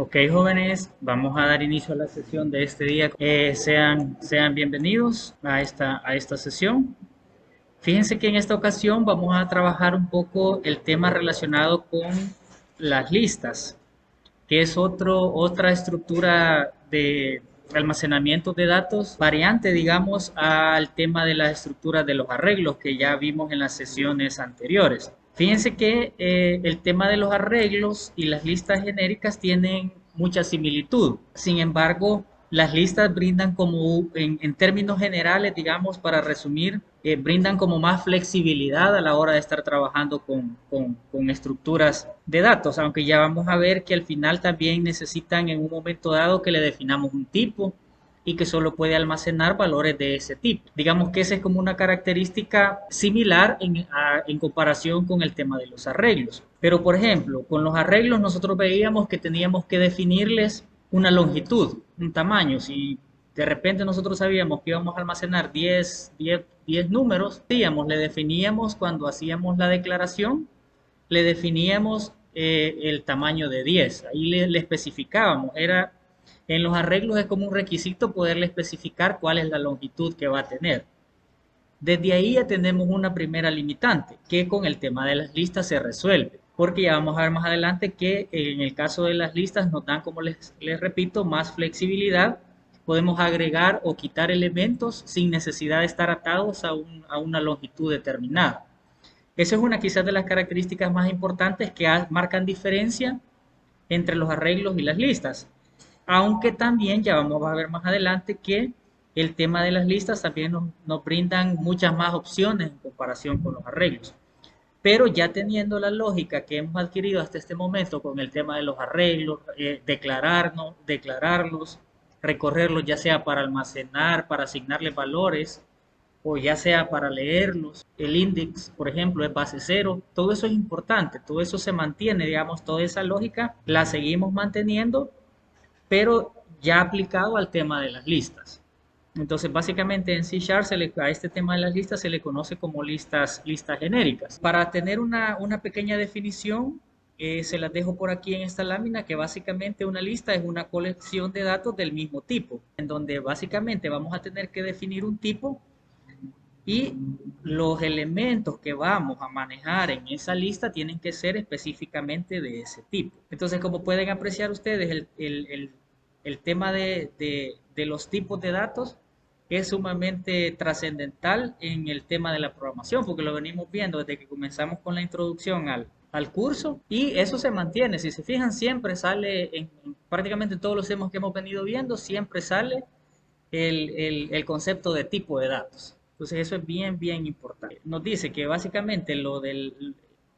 Ok, jóvenes, vamos a dar inicio a la sesión de este día. Sean bienvenidos a esta sesión. Fíjense que en esta ocasión vamos a trabajar un poco el tema relacionado con las listas, que es otra estructura de almacenamiento de datos variante, digamos, al tema de las estructuras de los arreglos que ya vimos en las sesiones anteriores. Fíjense que el tema de los arreglos y las listas genéricas tienen mucha similitud. Sin embargo, las listas brindan como, en términos generales, digamos, para resumir, brindan como más flexibilidad a la hora de estar trabajando con estructuras de datos, aunque ya vamos a ver que al final también necesitan en un momento dado que le definamos un tipo y que solo puede almacenar valores de ese tipo. Digamos que esa es como una característica similar en comparación con el tema de los arreglos. Pero, por ejemplo, con los arreglos nosotros veíamos que teníamos que definirles una longitud, un tamaño. Si de repente nosotros sabíamos que íbamos a almacenar 10 números, le definíamos cuando hacíamos la declaración, le definíamos el tamaño de 10. Ahí le especificábamos. En los arreglos es como un requisito poderle especificar cuál es la longitud que va a tener. Desde ahí ya tenemos una primera limitante que con el tema de las listas se resuelve, porque ya vamos a ver más adelante que en el caso de las listas nos dan, como les repito, más flexibilidad. Podemos agregar o quitar elementos sin necesidad de estar atados a una longitud determinada. Esa es una quizás de las características más importantes que marcan diferencia entre los arreglos y las listas. Aunque también ya vamos a ver más adelante que el tema de las listas también nos brindan muchas más opciones en comparación con los arreglos. Pero ya teniendo la lógica que hemos adquirido hasta este momento con el tema de los arreglos, declararlos, recorrerlos ya sea para almacenar, para asignarles valores, o ya sea para leerlos, el index, por ejemplo, es base cero, todo eso es importante, todo eso se mantiene, digamos, toda esa lógica la seguimos manteniendo, pero ya aplicado al tema de las listas. Entonces, básicamente en C Sharp a este tema de las listas se le conoce como listas genéricas. Para tener una pequeña definición, se las dejo por aquí en esta lámina, que básicamente una lista es una colección de datos del mismo tipo, en donde básicamente vamos a tener que definir un tipo y los elementos que vamos a manejar en esa lista tienen que ser específicamente de ese tipo. Entonces, como pueden apreciar ustedes, el tema de los tipos de datos es sumamente trascendental en el tema de la programación, porque lo venimos viendo desde que comenzamos con la introducción al curso y eso se mantiene. Si se fijan, siempre sale, en prácticamente todos los temas que hemos venido viendo, siempre sale el concepto de tipo de datos. Entonces eso es bien importante. Nos dice que básicamente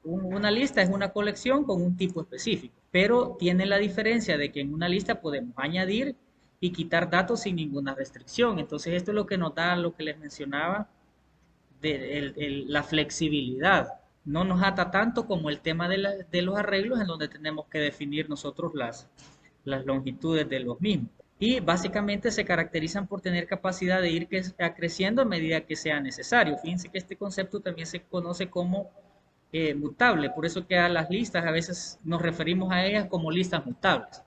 una lista es una colección con un tipo específico, pero tiene la diferencia de que en una lista podemos añadir y quitar datos sin ninguna restricción. Entonces esto es lo que nos da lo que les mencionaba de la flexibilidad. No nos ata tanto como el tema de los arreglos en donde tenemos que definir nosotros las longitudes de los mismos. Y básicamente se caracterizan por tener capacidad de ir creciendo a medida que sea necesario. Fíjense que este concepto también se conoce como mutable, por eso que a las listas a veces nos referimos a ellas como listas mutables,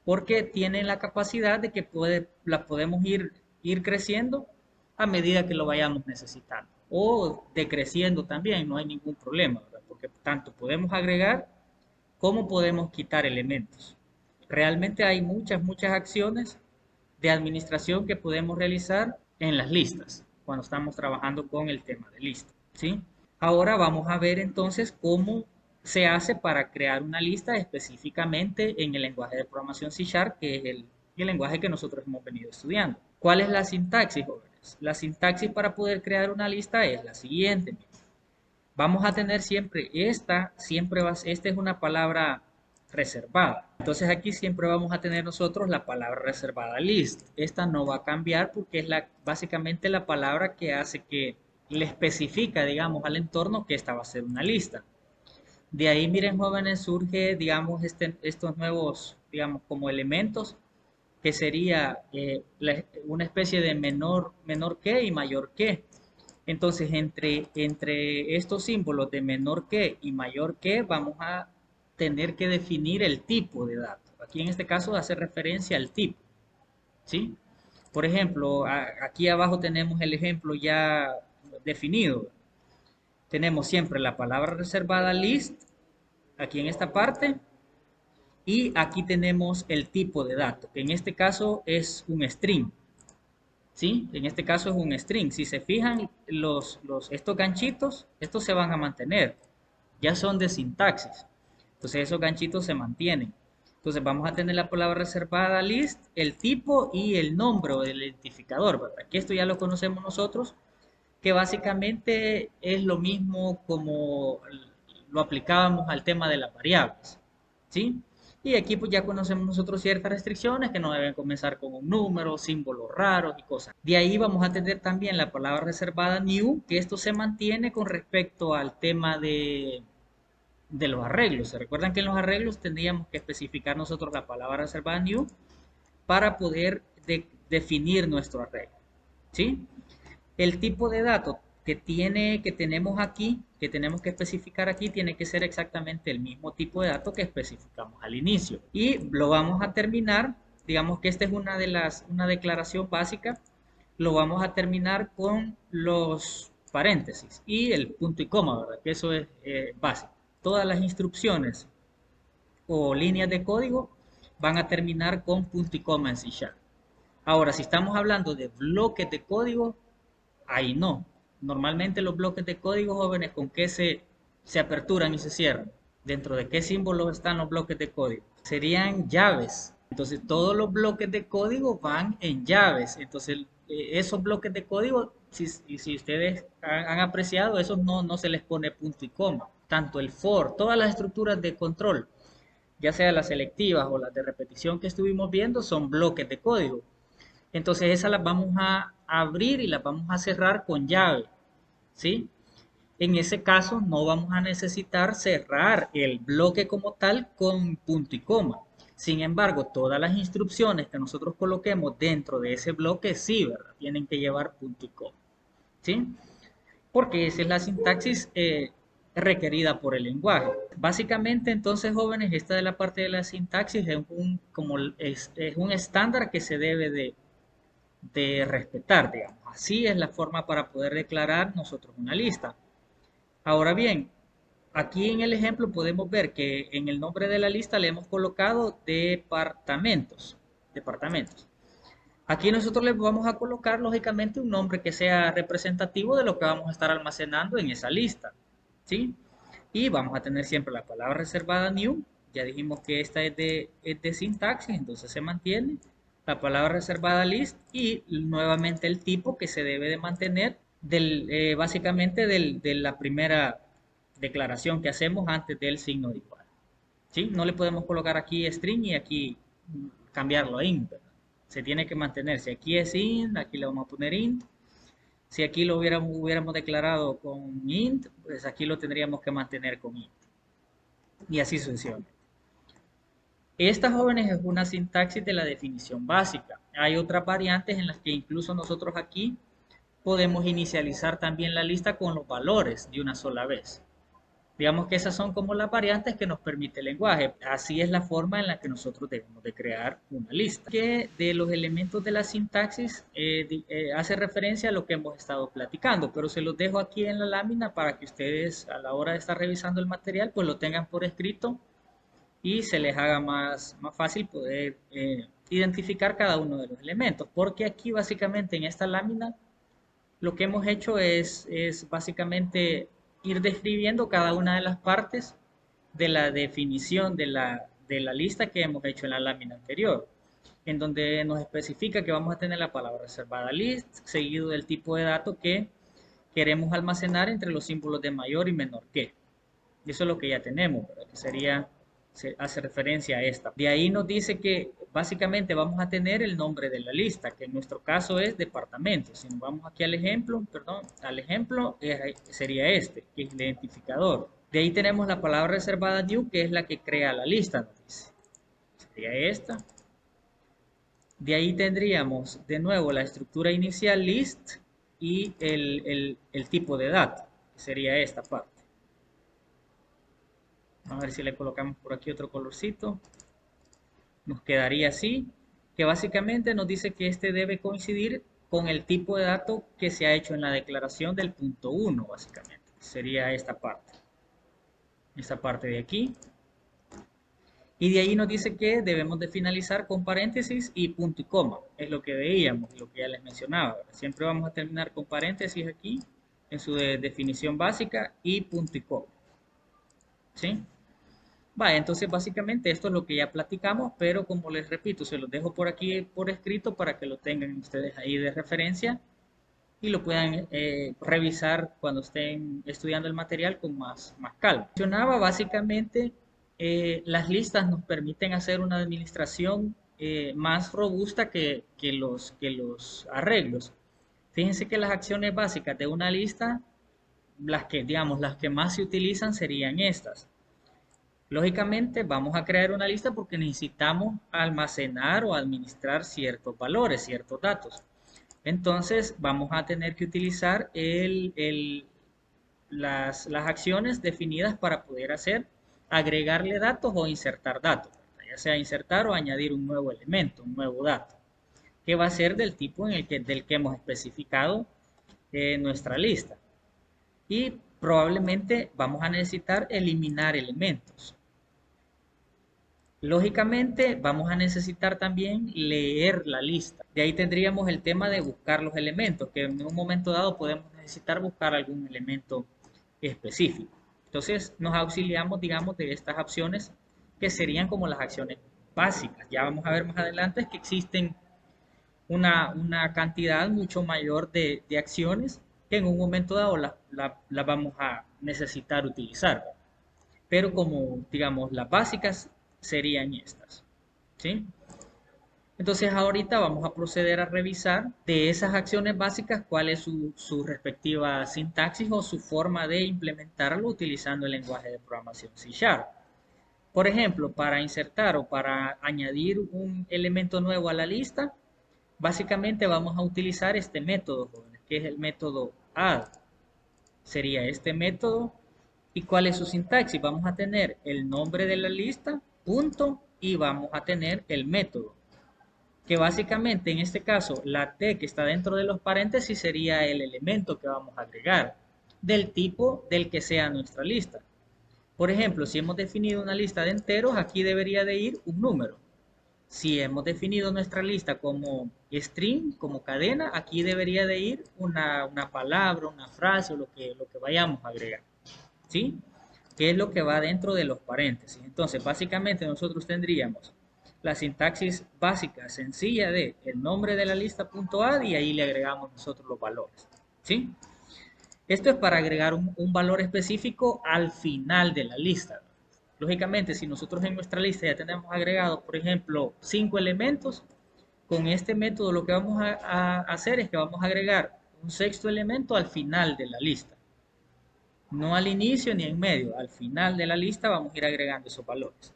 porque tienen la capacidad de que las podemos ir creciendo a medida que lo vayamos necesitando, o decreciendo también, no hay ningún problema, ¿verdad? Porque tanto podemos agregar como podemos quitar elementos. Realmente hay muchas acciones de administración que podemos realizar en las listas cuando estamos trabajando con el tema de lista, ¿sí? Ahora vamos a ver entonces cómo se hace para crear una lista específicamente en el lenguaje de programación C Sharp, que es el lenguaje que nosotros hemos venido estudiando. ¿Cuál es la sintaxis, jóvenes? La sintaxis para poder crear una lista es la siguiente. Vamos a tener siempre esta es una palabra reservada. Entonces aquí siempre vamos a tener nosotros la palabra reservada list. Esta no va a cambiar porque es básicamente la palabra que hace que le especifica, digamos, al entorno que esta va a ser una lista. De ahí, miren, jóvenes, surge, digamos, estos nuevos, digamos, como elementos, que sería una especie de menor que y mayor que. Entonces, entre estos símbolos de menor que y mayor que, vamos a tener que definir el tipo de dato. Aquí en este caso hace referencia al tipo, ¿sí? Por ejemplo, aquí abajo tenemos el ejemplo ya definido. Tenemos siempre la palabra reservada list, aquí en esta parte, y aquí tenemos el tipo de dato, que en este caso es un string, ¿sí? En este caso es un string. Si se fijan, estos ganchitos, estos se van a mantener, ya son de sintaxis. Entonces esos ganchitos se mantienen. Entonces vamos a tener la palabra reservada list, el tipo y el nombre o el identificador, ¿verdad? Que esto ya lo conocemos nosotros, que básicamente es lo mismo como lo aplicábamos al tema de las variables, ¿sí? Y aquí pues ya conocemos nosotros ciertas restricciones que no deben comenzar con un número, símbolos raros y cosas. De ahí vamos a tener también la palabra reservada new, que esto se mantiene con respecto al tema de los arreglos. ¿Se recuerdan que en los arreglos tendríamos que especificar nosotros la palabra reservada new para poder definir nuestro arreglo? ¿Sí? El tipo de dato que tenemos aquí, que tenemos que especificar aquí, tiene que ser exactamente el mismo tipo de dato que especificamos al inicio. Y lo vamos a terminar, digamos que esta es una declaración básica, lo vamos a terminar con los paréntesis y el punto y coma, ¿verdad? Que eso es básico. Todas las instrucciones o líneas de código van a terminar con punto y coma en C#. Ahora, si estamos hablando de bloques de código, ahí no. Normalmente los bloques de código, jóvenes, ¿con qué se aperturan y se cierran? ¿Dentro de qué símbolos están los bloques de código? Serían llaves. Entonces, todos los bloques de código van en llaves. Entonces, esos bloques de código, si ustedes han apreciado, esos no se les pone punto y coma. Tanto el for, todas las estructuras de control, ya sea las selectivas o las de repetición que estuvimos viendo, son bloques de código. Entonces esas las vamos a abrir y las vamos a cerrar con llave, ¿sí? En ese caso no vamos a necesitar cerrar el bloque como tal con punto y coma. Sin embargo, todas las instrucciones que nosotros coloquemos dentro de ese bloque sí, ¿verdad? Tienen que llevar punto y coma, ¿sí? Porque esa es la sintaxis requerida por el lenguaje. Básicamente, entonces, jóvenes, esta de la parte de la sintaxis es un estándar que se debe de respetar, digamos. Así es la forma para poder declarar nosotros una lista. Ahora bien, aquí en el ejemplo podemos ver que en el nombre de la lista le hemos colocado departamentos. Departamentos. Aquí nosotros le vamos a colocar, lógicamente, un nombre que sea representativo de lo que vamos a estar almacenando en esa lista, ¿sí? Y vamos a tener siempre la palabra reservada new. Ya dijimos que esta es de sintaxis, entonces se mantiene. La palabra reservada list y nuevamente el tipo que se debe de mantener básicamente de la primera declaración que hacemos antes del signo de igual. ¿Sí? No le podemos colocar aquí string y aquí cambiarlo a int, ¿verdad? Se tiene que mantener. Si aquí es int, aquí le vamos a poner int. Si aquí lo hubiéramos declarado con int, pues aquí lo tendríamos que mantener con int. Y así sucesivamente. Esta, jóvenes, es una sintaxis de la definición básica. Hay otras variantes en las que incluso nosotros aquí podemos inicializar también la lista con los valores de una sola vez. Digamos que esas son como las variantes que nos permite el lenguaje. Así es la forma en la que nosotros debemos de crear una lista. Que de los elementos de la sintaxis hace referencia a lo que hemos estado platicando, pero se los dejo aquí en la lámina para que ustedes a la hora de estar revisando el material pues lo tengan por escrito y se les haga más fácil poder identificar cada uno de los elementos. Porque aquí básicamente en esta lámina lo que hemos hecho es básicamente ir describiendo cada una de las partes de la definición de la lista que hemos hecho en la lámina anterior, en donde nos especifica que vamos a tener la palabra reservada list, seguido del tipo de dato que queremos almacenar entre los símbolos de mayor y menor que. Y eso es lo que ya tenemos, ¿verdad? Que sería, se hace referencia a esta. De ahí nos dice que básicamente vamos a tener el nombre de la lista, que en nuestro caso es departamento. Si nos vamos aquí al ejemplo, perdón, al ejemplo sería este, que es el identificador. De ahí tenemos la palabra reservada new, que es la que crea la lista, nos dice. Sería esta. De ahí tendríamos de nuevo la estructura inicial list y el tipo de dato, que sería esta parte. A ver si le colocamos por aquí otro colorcito. Nos quedaría así, que básicamente nos dice que este debe coincidir con el tipo de dato que se ha hecho en la declaración del punto 1, básicamente. Sería esta parte de aquí. Y de ahí nos dice que debemos de finalizar con paréntesis y punto y coma. Es lo que veíamos, lo que ya les mencionaba. Siempre vamos a terminar con paréntesis aquí en su definición básica y punto y coma. ¿Sí? Vale, entonces básicamente esto es lo que ya platicamos, pero como les repito, se los dejo por aquí por escrito para que lo tengan ustedes ahí de referencia y lo puedan revisar cuando estén estudiando el material con más calma. Mencionaba básicamente, las listas nos permiten hacer una administración más robusta que los arreglos. Fíjense que las acciones básicas de una lista, las que más se utilizan serían estas. Lógicamente vamos a crear una lista porque necesitamos almacenar o administrar ciertos valores, ciertos datos. Entonces vamos a tener que utilizar las acciones definidas para poder hacer, agregarle datos o insertar datos, ya sea insertar o añadir un nuevo elemento, un nuevo dato, que va a ser del tipo del que hemos especificado en nuestra lista. Y probablemente vamos a necesitar eliminar elementos. Lógicamente vamos a necesitar también leer la lista. De ahí tendríamos el tema de buscar los elementos, que en un momento dado podemos necesitar buscar algún elemento específico. Entonces nos auxiliamos, digamos, de estas opciones que serían como las acciones básicas. Ya vamos a ver más adelante que existen una cantidad mucho mayor de acciones que en un momento dado las vamos a necesitar utilizar. Pero como, digamos, las básicas serían estas, ¿sí? Entonces ahorita vamos a proceder a revisar de esas acciones básicas cuál es su respectiva sintaxis o su forma de implementarlo utilizando el lenguaje de programación C#. Por ejemplo, para insertar o para añadir un elemento nuevo a la lista, básicamente vamos a utilizar este método, jóvenes, que es el método add. Sería este método. ¿Y cuál es su sintaxis? Vamos a tener el nombre de la lista, punto, y vamos a tener el método. Que básicamente en este caso la T que está dentro de los paréntesis sería el elemento que vamos a agregar, del tipo del que sea nuestra lista. Por ejemplo, si hemos definido una lista de enteros, aquí debería de ir un número. Si hemos definido nuestra lista como string, como cadena, aquí debería de ir una palabra, una frase o lo que vayamos a agregar. ¿Sí? ¿Qué es lo que va dentro de los paréntesis? Entonces, básicamente nosotros tendríamos la sintaxis básica, sencilla de el nombre de la lista .add y ahí le agregamos nosotros los valores. ¿Sí? Esto es para agregar un valor específico al final de la lista. Lógicamente, si nosotros en nuestra lista ya tenemos agregado, por ejemplo, 5 elementos, con este método lo que vamos a hacer es que vamos a agregar un sexto elemento al final de la lista. No al inicio ni en medio, al final de la lista vamos a ir agregando esos valores.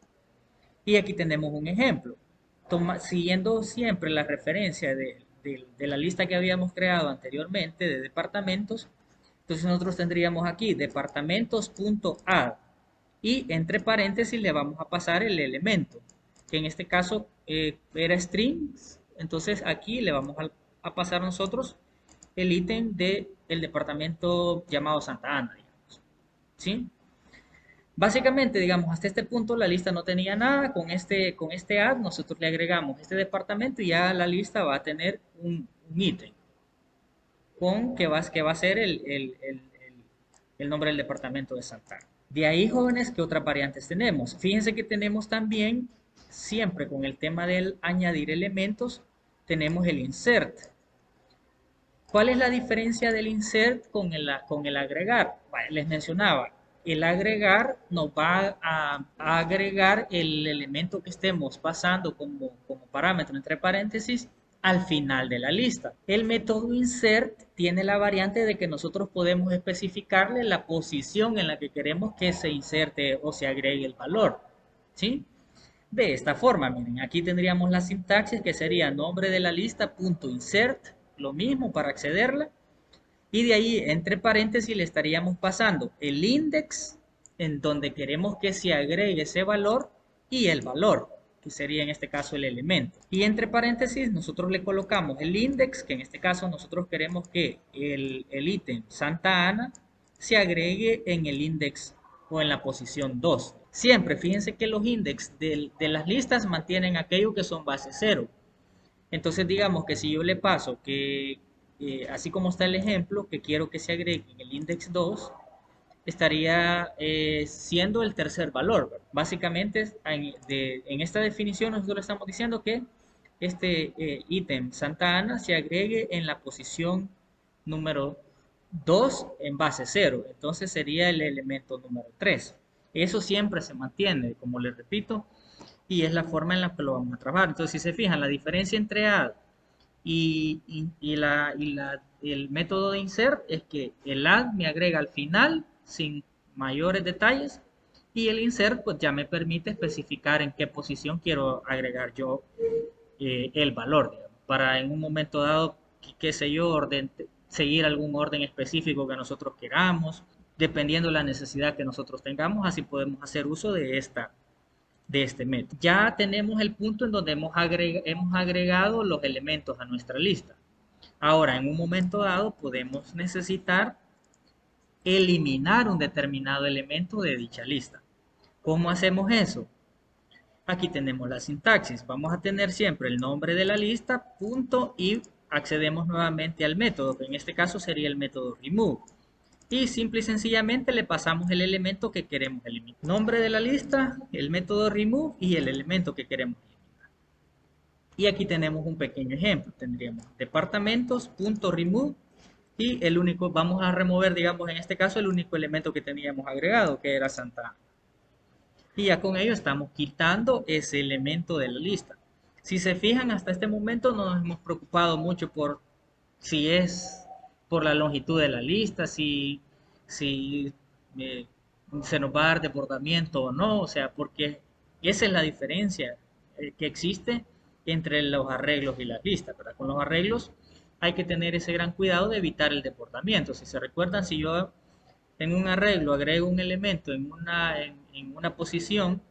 Y aquí tenemos un ejemplo. Siguiendo siempre la referencia de la lista que habíamos creado anteriormente de departamentos, entonces nosotros tendríamos aquí departamentos.add y entre paréntesis le vamos a pasar el elemento, que en este caso era strings. Entonces aquí le vamos a pasar nosotros el ítem del departamento llamado Santa Ana, digamos. ¿Sí? Básicamente, digamos, hasta este punto la lista no tenía nada. Con este add nosotros le agregamos este departamento y ya la lista va a tener un ítem que va a ser el nombre del departamento de Santa Ana. De ahí, jóvenes, ¿qué otras variantes tenemos? Fíjense que tenemos también, siempre con el tema del añadir elementos, tenemos el insert. ¿Cuál es la diferencia del insert con el agregar? Bueno, les mencionaba, el agregar nos va a agregar el elemento que estemos pasando como parámetro entre paréntesis al final de la lista. El método insert tiene la variante de que nosotros podemos especificarle la posición en la que queremos que se inserte o se agregue el valor. ¿Sí? De esta forma, miren, aquí tendríamos la sintaxis que sería nombre de la lista punto insert, lo mismo para accederla, y de ahí entre paréntesis le estaríamos pasando el index en donde queremos que se agregue ese valor y el valor, que sería en este caso el elemento. Y entre paréntesis nosotros le colocamos el index, que en este caso nosotros queremos que el ítem Santa Ana se agregue en el index o en la posición 2. Siempre, fíjense que los index de las listas mantienen aquello que son base 0. Entonces digamos que si yo le paso que, así como está el ejemplo, que quiero que se agregue en el index 2, estaría siendo el tercer valor, ¿verdad? Básicamente en esta definición nosotros estamos diciendo que este ítem Santa Ana se agregue en la posición número 2 en base 0. Entonces sería el elemento número 3. Eso siempre se mantiene, como les repito, y es la forma en la que lo vamos a trabajar. Entonces, si se fijan, la diferencia entre add y el método de insert es que el add me agrega al final sin mayores detalles y el insert pues ya me permite especificar en qué posición quiero agregar yo el valor, digamos, para en un momento dado, qué sé yo, seguir algún orden específico que nosotros queramos, dependiendo de la necesidad que nosotros tengamos, así podemos hacer uso de este método. Ya tenemos el punto en donde hemos agregado los elementos a nuestra lista. Ahora, en un momento dado, podemos necesitar eliminar un determinado elemento de dicha lista. ¿Cómo hacemos eso? Aquí tenemos la sintaxis. Vamos a tener siempre el nombre de la lista, punto, y accedemos nuevamente al método, que en este caso sería el método remove. Y simple y sencillamente le pasamos el elemento que queremos eliminar. Nombre de la lista, el método remove y el elemento que queremos eliminar. Y aquí tenemos un pequeño ejemplo. Tendríamos departamentos.remove y el único, vamos a remover, digamos, en este caso, el único elemento que teníamos agregado, que era Santa Ana. Y ya con ello estamos quitando ese elemento de la lista. Si se fijan, hasta este momento no nos hemos preocupado mucho por si es por la longitud de la lista, si eh, se nos va a dar desbordamiento o no, o sea, porque esa es la diferencia que existe entre los arreglos y las listas, ¿verdad? Con los arreglos hay que tener ese gran cuidado de evitar el desbordamiento. Si se recuerdan, si yo en un arreglo agrego un elemento en una posición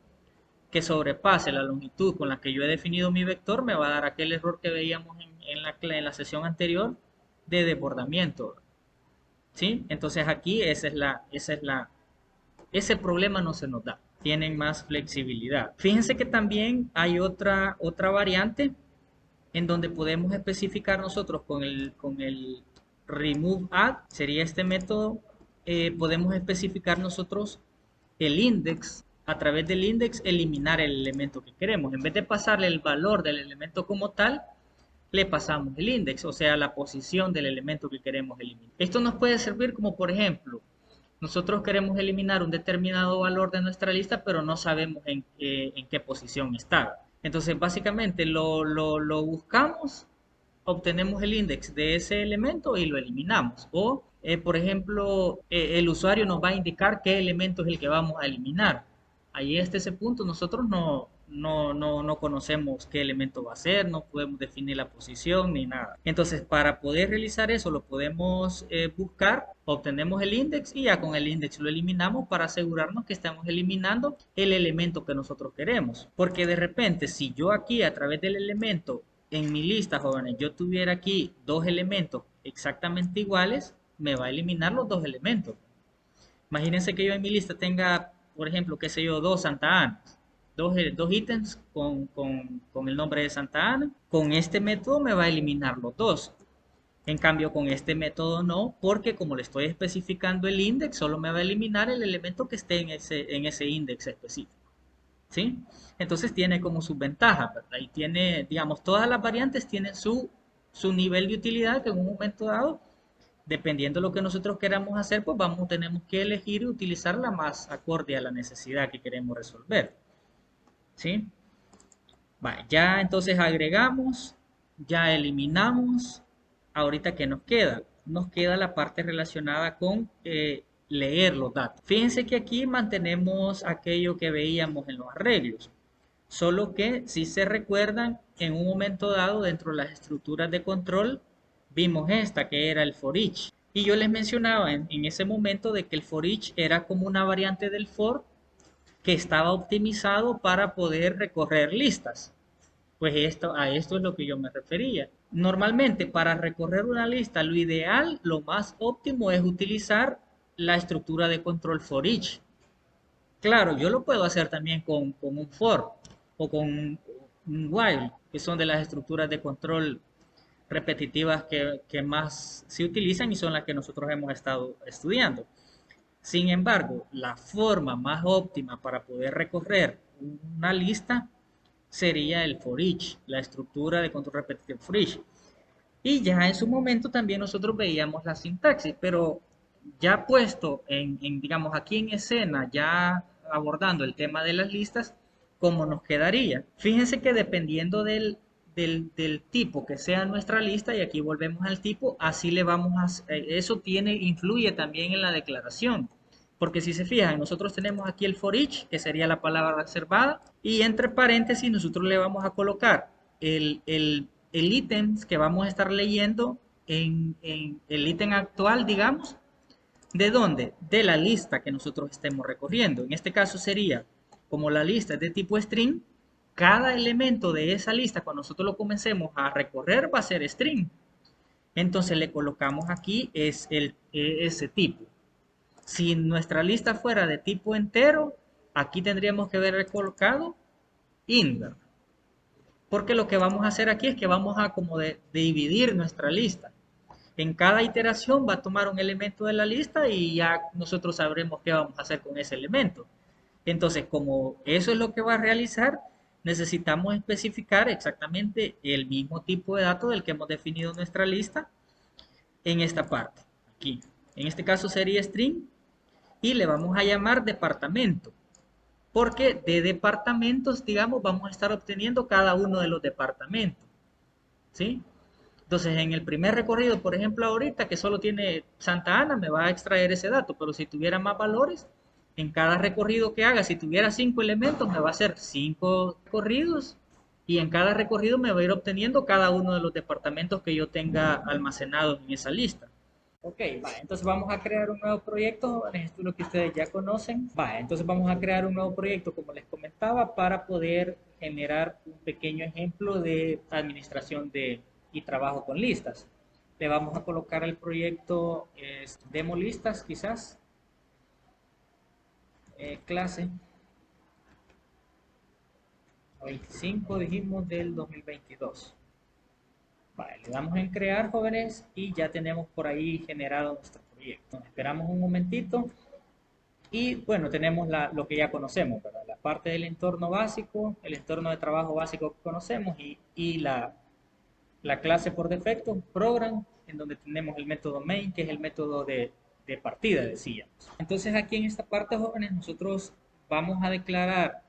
que sobrepase la longitud con la que yo he definido mi vector, me va a dar aquel error que veíamos en la sesión anterior de desbordamiento. ¿Sí? Entonces aquí ese problema no se nos da. Tienen más flexibilidad. Fíjense que también hay otra variante en donde podemos especificar nosotros con el remove add, sería este método, podemos especificar nosotros el index, a través del index eliminar el elemento que queremos. En vez de pasarle el valor del elemento como tal, le pasamos el index, o sea, la posición del elemento que queremos eliminar. Esto nos puede servir como, por ejemplo, nosotros queremos eliminar un determinado valor de nuestra lista, pero no sabemos en qué posición está. Entonces, básicamente lo buscamos, obtenemos el index de ese elemento y lo eliminamos. O, por ejemplo, el usuario nos va a indicar qué elemento es el que vamos a eliminar. Ahí hasta ese punto nosotros no conocemos qué elemento va a ser, no podemos definir la posición ni nada. Entonces, para poder realizar eso, lo podemos buscar, obtenemos el index y ya con el index lo eliminamos para asegurarnos que estamos eliminando el elemento que nosotros queremos. Porque de repente, si yo aquí a través del elemento en mi lista, jóvenes, yo tuviera aquí dos elementos exactamente iguales, me va a eliminar los dos elementos. Imagínense que yo en mi lista tenga, por ejemplo, qué sé yo, dos Santa Anas, dos ítems con el nombre de Santa Ana. Con este método me va a eliminar los dos. En cambio, con este método no, porque como le estoy especificando el index, solo me va a eliminar el elemento que esté en ese index específico. ¿Sí? Entonces tiene como sus ventajas, ¿verdad? Y tiene, digamos, todas las variantes tienen su nivel de utilidad que en un momento dado, dependiendo de lo que nosotros queramos hacer, pues tenemos que elegir y utilizar la más acorde a la necesidad que queremos resolver. ¿Sí? Vale, ya entonces agregamos, ya eliminamos. Ahorita, ¿qué nos queda? Nos queda la parte relacionada con leer los datos. Fíjense que aquí mantenemos aquello que veíamos en los arreglos. Solo que si se recuerdan, en un momento dado dentro de las estructuras de control, vimos esta que era el for each. Y yo les mencionaba en ese momento de que el for each era como una variante del for, que estaba optimizado para poder recorrer listas. Pues a esto es lo que yo me refería. Normalmente para recorrer una lista, lo ideal, lo más óptimo es utilizar la estructura de control for each. Claro, yo lo puedo hacer también con un for o con un while, que son de las estructuras de control repetitivas que más se utilizan y son las que nosotros hemos estado estudiando. Sin embargo, la forma más óptima para poder recorrer una lista sería el for each, la estructura de control repetitivo for each. Y ya en su momento también nosotros veíamos la sintaxis, pero ya puesto digamos, aquí en escena, ya abordando el tema de las listas, ¿cómo nos quedaría? Fíjense que dependiendo del tipo que sea nuestra lista, y aquí volvemos al tipo, así le vamos eso influye también en la declaración. Porque si se fijan, nosotros tenemos aquí el for each, que sería la palabra reservada, y entre paréntesis nosotros le vamos a colocar el ítem que vamos a estar leyendo en el ítem actual, digamos, ¿de dónde? De la lista que nosotros estemos recorriendo. En este caso sería, como la lista es de tipo string, cada elemento de esa lista, cuando nosotros lo comencemos a recorrer, va a ser string. Entonces le colocamos aquí ese tipo. Si nuestra lista fuera de tipo entero, aquí tendríamos que haber colocado int. Porque lo que vamos a hacer aquí es que vamos a como de dividir nuestra lista. En cada iteración va a tomar un elemento de la lista y ya nosotros sabremos qué vamos a hacer con ese elemento. Entonces, como eso es lo que va a realizar, necesitamos especificar exactamente el mismo tipo de dato del que hemos definido en nuestra lista en esta parte, aquí. En este caso sería string y le vamos a llamar departamento, porque de departamentos, digamos, vamos a estar obteniendo cada uno de los departamentos, ¿sí? Entonces, en el primer recorrido, por ejemplo, ahorita que solo tiene Santa Ana, me va a extraer ese dato, pero si tuviera más valores, en cada recorrido que haga, si tuviera 5 elementos, me va a hacer 5 recorridos y en cada recorrido me va a ir obteniendo cada uno de los departamentos que yo tenga almacenados en esa lista. Ok, vale, entonces vamos a crear un nuevo proyecto, jóvenes, esto es lo que ustedes ya conocen. Vale, entonces vamos a crear un nuevo proyecto, como les comentaba, para poder generar un pequeño ejemplo de administración y trabajo con listas. Le vamos a colocar el proyecto demo listas, quizás, clase 25, dijimos, del 2022. Vale, le damos en crear, jóvenes, y ya tenemos por ahí generado nuestro proyecto. Esperamos un momentito y bueno, tenemos lo que ya conocemos, ¿verdad? La parte del entorno básico, el entorno de trabajo básico que conocemos y la clase por defecto, program, en donde tenemos el método main, que es el método de partida, decíamos. Entonces aquí en esta parte, jóvenes, nosotros vamos a declarar,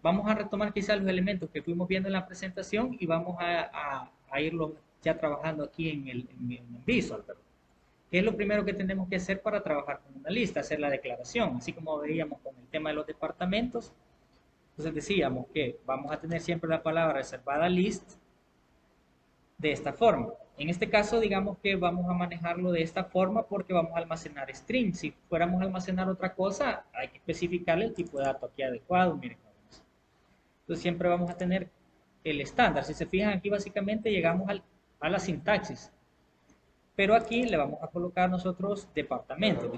vamos a retomar quizás los elementos que fuimos viendo en la presentación y vamos a irlos ya trabajando aquí en Visual, ¿verdad? ¿Qué es lo primero que tenemos que hacer para trabajar con una lista? Hacer la declaración, así como veíamos con el tema de los departamentos. Entonces decíamos que vamos a tener siempre la palabra reservada list de esta forma. En este caso, digamos que vamos a manejarlo de esta forma porque vamos a almacenar string. Si fuéramos a almacenar otra cosa, hay que especificarle el tipo de dato aquí adecuado. Miren. Entonces siempre vamos a tener el estándar. Si se fijan aquí, básicamente llegamos a la sintaxis. Pero aquí le vamos a colocar nosotros departamento.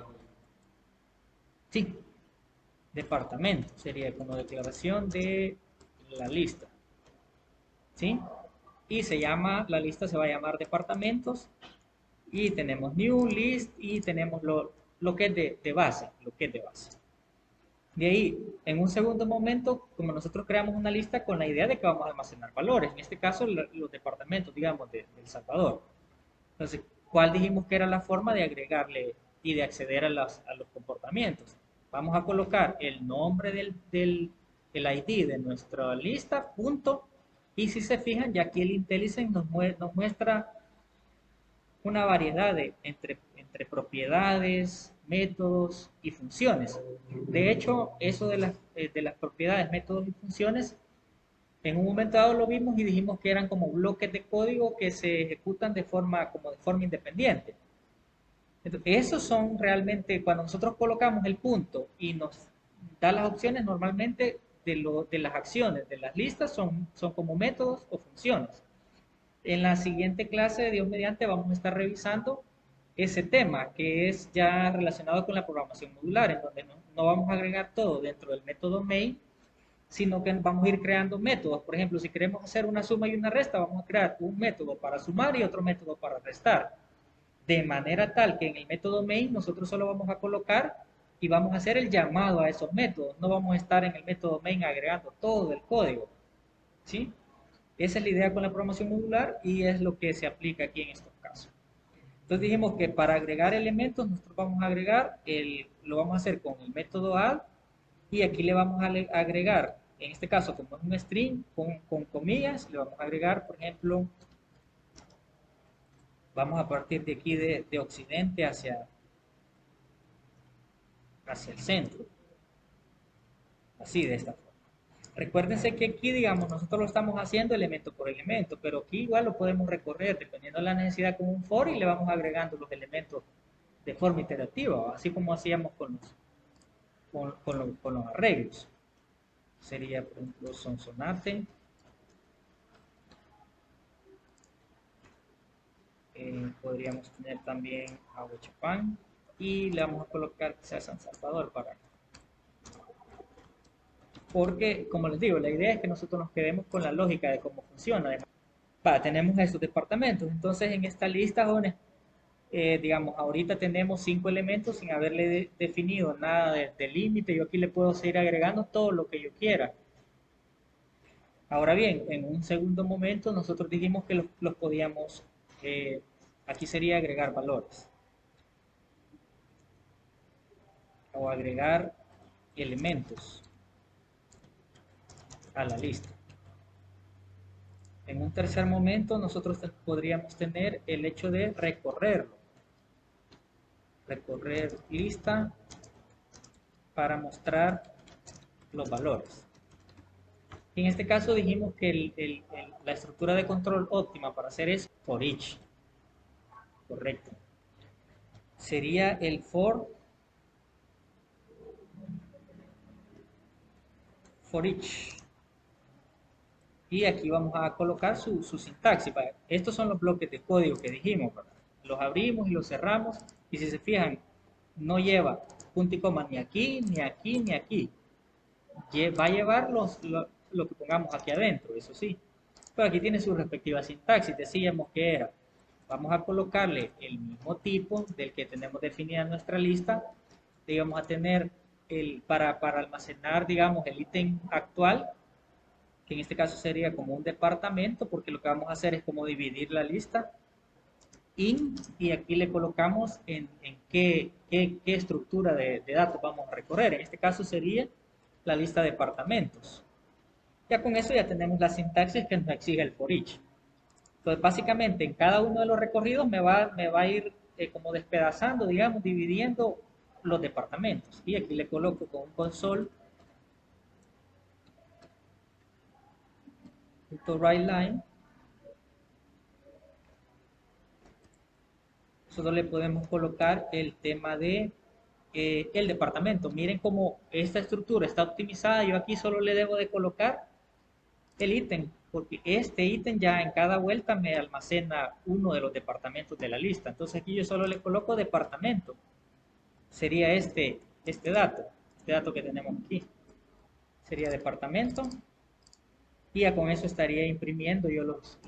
Sí, departamento. Sería como declaración de la lista. ¿Sí? Y la lista se va a llamar departamentos. Y tenemos new, list y tenemos lo que es de base. Lo que es de base. De ahí, en un segundo momento, como nosotros creamos una lista con la idea de que vamos a almacenar valores. En este caso, los departamentos, digamos, de El Salvador. Entonces, ¿cuál dijimos que era la forma de agregarle y de acceder a los comportamientos? Vamos a colocar el nombre el ID de nuestra lista, punto. Y si se fijan, ya aquí el IntelliSense nos muestra una variedad entre propiedades, métodos y funciones. De hecho, eso de las propiedades, métodos y funciones, en un momento dado lo vimos y dijimos que eran como bloques de código que se ejecutan de forma independiente. Entonces, esos son realmente, cuando nosotros colocamos el punto y nos da las opciones normalmente de las acciones, de las listas, son como métodos o funciones. En la siguiente clase, Dios mediante, vamos a estar revisando ese tema que es ya relacionado con la programación modular, en donde no vamos a agregar todo dentro del método main, sino que vamos a ir creando métodos. Por ejemplo, si queremos hacer una suma y una resta, vamos a crear un método para sumar y otro método para restar. De manera tal que en el método main nosotros solo vamos a colocar y vamos a hacer el llamado a esos métodos. No vamos a estar en el método main agregando todo el código. ¿Sí? Esa es la idea con la programación modular y es lo que se aplica aquí en estos casos. Entonces dijimos que para agregar elementos nosotros vamos a agregar, lo vamos a hacer con el método add y aquí le vamos a agregar, en este caso como es un string con comillas, le vamos a agregar, por ejemplo, vamos a partir de aquí de occidente hacia el centro, así de esta forma. Recuérdense que aquí, digamos, nosotros lo estamos haciendo elemento por elemento, pero aquí igual lo podemos recorrer dependiendo de la necesidad con un for y le vamos agregando los elementos de forma iterativa, así como hacíamos con los arreglos. Sería, por ejemplo, sonsonate. Podríamos tener también Aguachapán y le vamos a colocar quizás San Salvador porque, como les digo, la idea es que nosotros nos quedemos con la lógica de cómo funciona. Tenemos estos departamentos, entonces en esta lista, jóvenes, digamos, ahorita tenemos 5 elementos sin haberle definido nada de límite. Yo aquí le puedo seguir agregando todo lo que yo quiera. Ahora bien, en un segundo momento nosotros dijimos que los podíamos, aquí sería agregar valores o agregar elementos a la lista. En un tercer momento nosotros podríamos tener el hecho de recorrerlo. Recorrer lista para mostrar los valores. En este caso dijimos que la estructura de control óptima para hacer es for each. Correcto. Sería el for each. Y aquí vamos a colocar su sintaxis. Estos son los bloques de código que dijimos, ¿verdad? Los abrimos y los cerramos. Y si se fijan, no lleva punto y coma ni aquí, ni aquí, ni aquí. Va a llevar lo que pongamos aquí adentro, eso sí. Pero aquí tiene su respectiva sintaxis. Decíamos que era, vamos a colocarle el mismo tipo del que tenemos definida en nuestra lista. Y vamos a tener para almacenar, digamos, el ítem actual, que en este caso sería como un departamento, porque lo que vamos a hacer es como dividir la lista. Y aquí le colocamos en qué estructura de datos vamos a recorrer. En este caso sería la lista de departamentos. Ya con eso ya tenemos la sintaxis que nos exige el for each. Entonces, básicamente, en cada uno de los recorridos me va a ir como despedazando, digamos, dividiendo los departamentos. Y aquí le coloco con un console.writeLine. Nosotros le podemos colocar el tema de el departamento. Miren cómo esta estructura está optimizada. Yo aquí solo le debo de colocar el ítem, porque este ítem ya en cada vuelta me almacena uno de los departamentos de la lista. Entonces aquí yo solo le coloco departamento. Sería este dato que tenemos aquí. Sería departamento. Y ya con eso estaría imprimiendo yo los